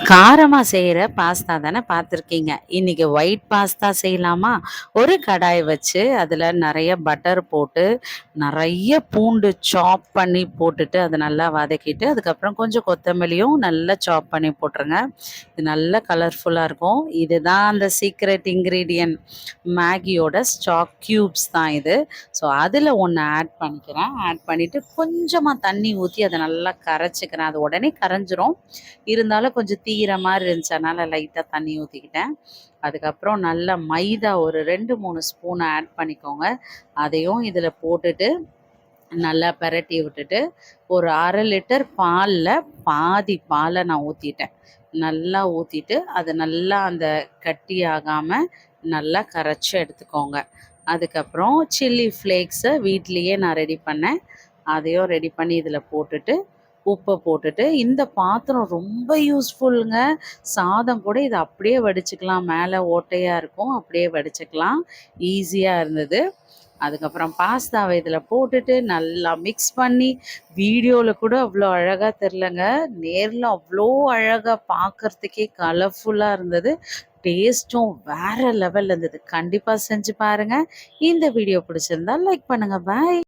காரமாக செய்கிற பாஸ்தா தானே பார்த்துருக்கீங்க. இன்றைக்கி ஒயிட் பாஸ்தா செய்யலாமா? ஒரு கடாய் வச்சு அதில் நிறைய பட்டர் போட்டு நிறைய பூண்டு சாப் பண்ணி போட்டுட்டு அதை நல்லா வதக்கிட்டு அதுக்கப்புறம் கொஞ்சம் கொத்தமல்லியும் நல்லா சாப் பண்ணி போட்டுருங்க. இது நல்லா கலர்ஃபுல்லாக இருக்கும். இதுதான் அந்த சீக்ரெட் இன்க்ரீடியன்ட், மேகியோட ஸ்டாக் க்யூப்ஸ் தான் இது. ஸோ அதில் ஒன்று ஆட் பண்ணிக்கிறேன். ஆட் பண்ணிவிட்டு கொஞ்சமாக தண்ணி ஊற்றி அதை நல்லா கரைச்சிக்கிறேன். அது உடனே கரைஞ்சிரும், இருந்தாலும் கொஞ்சம் தீர மாதிரி இருந்துச்சு, அதனால் லைட்டாக தண்ணி ஊற்றிக்கிட்டேன். அதுக்கப்புறம் நல்ல மைதா ஒரு 2-3 ஸ்பூன் ஆட் பண்ணிக்கோங்க. அதையும் இதில் போட்டுட்டு நல்லா பிரட்டி விட்டுட்டு ஒரு 1/2 லிட்டர் பாலில் பாதி பாலை நான் ஊற்றிட்டேன். நல்லா ஊற்றிட்டு அது நல்லா அந்த கட்டி ஆகாமல் நல்லா கரைச்சி எடுத்துக்கோங்க. அதுக்கப்புறம் சில்லி ஃப்ளேக்ஸை வீட்லேயே நான் ரெடி பண்ணேன். அதையும் ரெடி பண்ணி இதில் போட்டுட்டு உப்பை போட்டுட்டு, இந்த பாத்திரம் ரொம்ப யூஸ்ஃபுல்லுங்க. சாதம் கூட இதை அப்படியே வடிச்சுக்கலாம். மேலே ஓட்டையாக இருக்கும், அப்படியே வடிச்சுக்கலாம். ஈஸியாக இருந்தது. அதுக்கப்புறம் பாஸ்தாவை இதில் போட்டுட்டு நல்லா மிக்ஸ் பண்ணி, வீடியோவில் கூட அவ்வளோ அழகாக தெரிலங்க, நேரில் அவ்வளோ அழகாக பார்க்குறதுக்கே கலர்ஃபுல்லாக இருந்தது. டேஸ்ட்டும் வேறு லெவலில் இருந்தது. கண்டிப்பாக செஞ்சு பாருங்கள். இந்த வீடியோ பிடிச்சிருந்தா லைக் பண்ணுங்கள். பாய்.